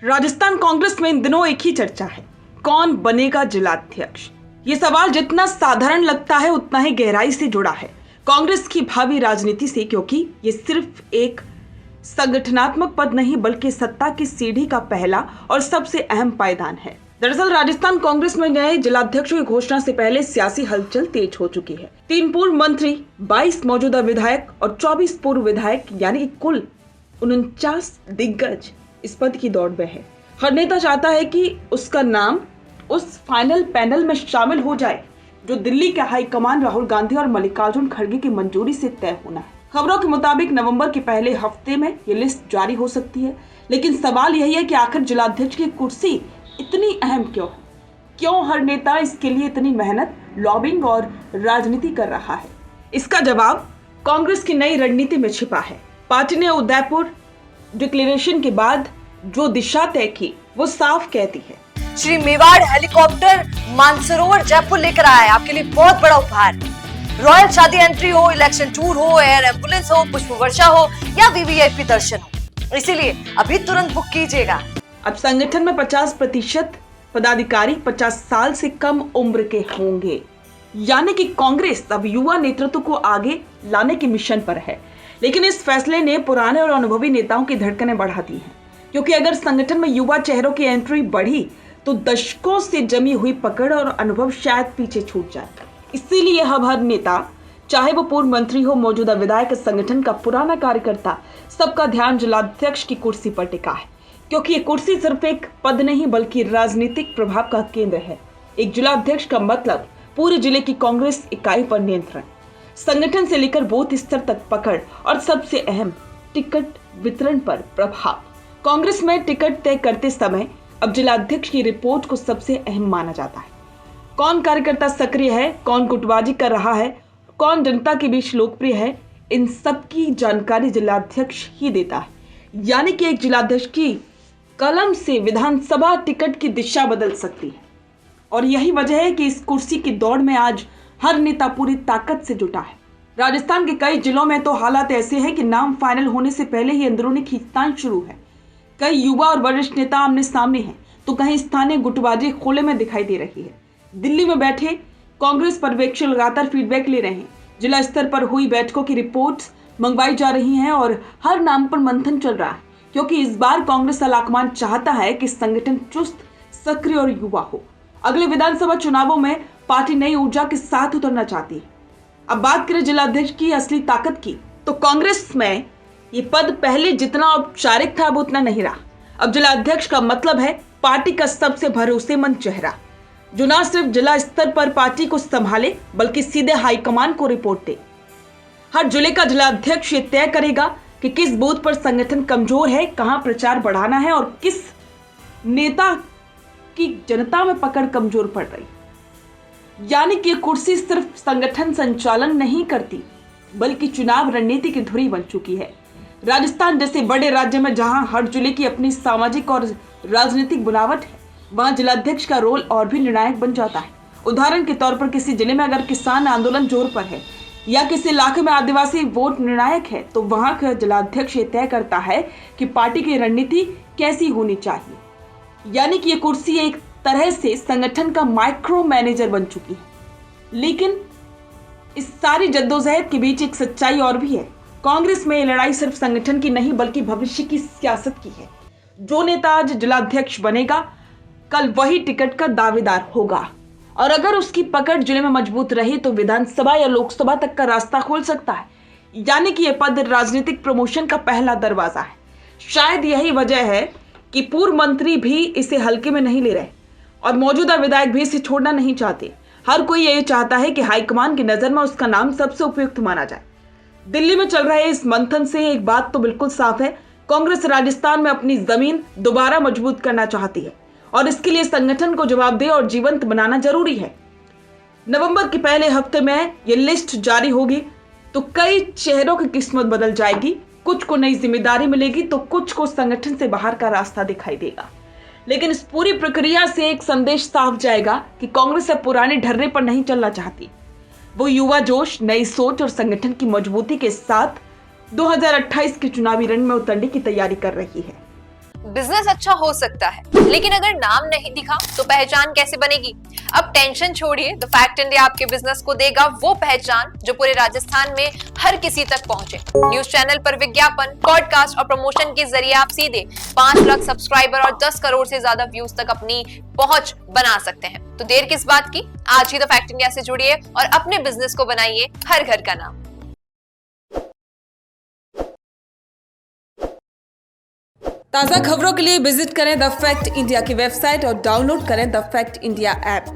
राजस्थान कांग्रेस में इन दिनों एक ही चर्चा है, कौन बनेगा जिलाध्यक्ष। ये सवाल जितना साधारण लगता है उतना ही गहराई से जुड़ा है कांग्रेस की भावी राजनीति से, क्योंकि ये सिर्फ एक संगठनात्मक पद नहीं बल्कि सत्ता की सीढ़ी का पहला और सबसे अहम पायदान है। दरअसल राजस्थान कांग्रेस में नए जिलाध्यक्षों की घोषणा से पहले सियासी हलचल तेज हो चुकी है। 3 पूर्व मंत्री, 22 मौजूदा विधायक और 24 पूर्व विधायक यानी कि कुल 49 दिग्गज इस पद की दौड़ में है। हर नेता चाहता है कि उसका नाम उस फाइनल पैनल में शामिल हो जाए जो दिल्ली के हाईकमान राहुल गांधी और मल्लिकार्जुन खड़गे की मंजूरी से तय होना है। खबरों के मुताबिक नवंबर के पहले हफ्ते में ये लिस्ट जारी हो सकती है, लेकिन सवाल यही है कि आखिर जिलाध्यक्ष की कुर्सी इतनी अहम क्यों है? क्यों हर नेता इसके लिए इतनी मेहनत, लॉबिंग और राजनीति कर रहा है? इसका जवाब कांग्रेस की नई रणनीति में छिपा है। पार्टी ने उदयपुर डिक्लेरेशन के बाद जो दिशा तय की वो साफ कहती है। श्री मेवाड़ हेलीकॉप्टर मानसरोवर जयपुर लेकर आया है आपके लिए बहुत बड़ा उपहार। रॉयल शादी एंट्री हो, इलेक्शन टूर हो, एयर एम्बुलेंस हो, पुष्प वर्षा हो या वीवीआईपी दर्शन हो, इसीलिए अभी तुरंत बुक कीजिएगा। अब संगठन में 50% पदाधिकारी 50 साल से कम उम्र के होंगे, यानी कि कांग्रेस अब युवा नेतृत्व को आगे लाने के मिशन पर है। लेकिन इस फैसले ने पुराने और अनुभवी नेताओं की धड़कनें बढ़ा दी हैं, क्योंकि अगर संगठन में युवा चेहरों की एंट्री बढ़ी तो दशकों से जमी हुई पकड़ और अनुभव शायद पीछे छूट जाए। इसीलिए अब हर नेता, चाहे वो पूर्व मंत्री हो, मौजूदा विधायक, संगठन का पुराना कार्यकर्ता, सबका ध्यान जिलाध्यक्ष की कुर्सी पर टिका है, क्योंकि ये कुर्सी सिर्फ एक पद नहीं बल्कि राजनीतिक प्रभाव का केंद्र है। एक जिलाध्यक्ष का मतलब पूरे जिले की कांग्रेस इकाई पर नियंत्रण, संगठन से लेकर बूथ स्तर तक पकड़ और सबसे अहम टिकट वितरण पर प्रभाव। कांग्रेस में टिकट तय करते समय अब जिलाध्यक्ष की रिपोर्ट को सबसे अहम माना जाता है। कौन कार्यकर्ता सक्रिय है, कौन गुटबाजी कर रहा है, कौन जनता के बीच लोकप्रिय है, इन सब की जानकारी जिलाध्यक्ष ही देता है। यानी कि एक जिलाध्यक्ष की कलम से विधानसभा टिकट की दिशा बदल सकती है। और यही वजह है कि इस कुर्सी की दौड़ में आज हर नेता पूरी ताकत से जुटा है। राजस्थान के कई जिलों में तो हालात ऐसे हैं कि नाम फाइनल होने से पहले ही अंदरूनी खींचतान शुरू है। कई युवा और वरिष्ठ नेता आमने सामने हैं, तो कहीं स्थानीय गुटबाजी खुले में दिखाई दे रही है। दिल्ली में बैठे कांग्रेस पर्यवेक्षक लगातार फीडबैक ले रहे हैं। जिला स्तर पर हुई बैठकों की रिपोर्ट्स मंगवाई जा रही हैं और हर नाम पर मंथन चल रहा है, क्योंकि इस बार कांग्रेस आलाकमान चाहता है कि संगठन चुस्त, सक्रिय और युवा हो। अगले विधानसभा चुनावों में पार्टी नई ऊर्जा के साथ उतरना चाहती है। अब बात करें जिलाध्यक्ष की असली ताकत की, तो कांग्रेस में ये पद पहले जितना औपचारिक था अब उतना नहीं रहा। अब जिलाध्यक्ष का मतलब है पार्टी का सबसे भरोसेमंद चेहरा, जो न सिर्फ जिला स्तर पर पार्टी को संभाले बल्कि सीधे हाईकमान को रिपोर्ट दे। हर जिले का जिलाध्यक्ष ये तय करेगा कि किस बूथ पर संगठन कमजोर है, कहां प्रचार बढ़ाना है और किस नेता की जनता में पकड़ कमजोर पड़ रही। यानी कि कुर्सी सिर्फ संगठन संचालन नहीं करती बल्कि चुनाव रणनीति की धुरी बन चुकी है। राजस्थान जैसे बड़े राज्य में जहां हर जिले की अपनी सामाजिक और राजनीतिक बनावट है, वहां जिलाध्यक्ष का रोल और भी निर्णायक बन जाता है। उदाहरण के तौर पर किसी जिले में अगर किसान आंदोलन जोर पर है या किसी इलाके में आदिवासी वोट निर्णायक है, तो वहां का जिलाध्यक्ष ये तय करता है कि पार्टी की रणनीति कैसी होनी चाहिए। यानी कि ये कुर्सी एक तरह से संगठन का माइक्रो मैनेजर बन चुकी है। लेकिन इस सारी जद्दोजहद के बीच एक सच्चाई और भी है। कांग्रेस में ये लड़ाई सिर्फ संगठन की नहीं बल्कि भविष्य की सियासत की है। जो नेता आज जिलाध्यक्ष बनेगा कल वही टिकट का दावेदार होगा, और अगर उसकी पकड़ जिले में मजबूत रही तो विधानसभा या लोकसभा तक का रास्ता खोल सकता है। यानी कि यह पद राजनीतिक प्रमोशन का पहला दरवाजा है। शायद यही वजह है कि पूर्व मंत्री भी इसे हल्के में नहीं ले रहे और मौजूदा विधायक भी इसे छोड़ना नहीं चाहते। हर कोई यही चाहता है कि हाईकमान की नजर में उसका नाम सबसे उपयुक्त माना जाए। दिल्ली में चल रहे इस मंथन से एक बात तो बिल्कुल साफ है, कांग्रेस राजस्थान में अपनी जमीन दोबारा मजबूत करना चाहती है और इसके लिए संगठन को जवाबदेह और जीवंत बनाना जरूरी है। नवंबर के पहले हफ्ते में ये लिस्ट जारी होगी तो कई चेहरों की किस्मत बदल जाएगी। कुछ को नई जिम्मेदारी मिलेगी तो कुछ को संगठन से बाहर का रास्ता दिखाई देगा। लेकिन इस पूरी प्रक्रिया से एक संदेश साफ जाएगा कि कांग्रेस अब पुराने ढर्रे पर नहीं चलना चाहती। वो युवा जोश, नई सोच और संगठन की मजबूती के साथ 2028 के चुनावी रण में उतरने की तैयारी कर रही है। बिजनेस अच्छा हो सकता है, लेकिन अगर नाम नहीं दिखा तो पहचान कैसे बनेगी? अब टेंशन छोड़िए, द फैक्ट इंडिया आपके बिजनेस को देगा वो पहचान जो पूरे राजस्थान में हर किसी तक पहुंचे। न्यूज चैनल पर विज्ञापन, पॉडकास्ट और प्रमोशन के जरिए आप सीधे 5 लाख सब्सक्राइबर और 10 करोड़ से ज्यादा व्यूज तक अपनी पहुंच बना सकते हैं। तो देर किस बात की, आज ही द फैक्ट इंडिया से जुड़िए और अपने बिजनेस को बनाइए हर घर का नाम। ताज़ा खबरों के लिए विजिट करें द फैक्ट इंडिया की वेबसाइट और डाउनलोड करें द फैक्ट इंडिया ऐप।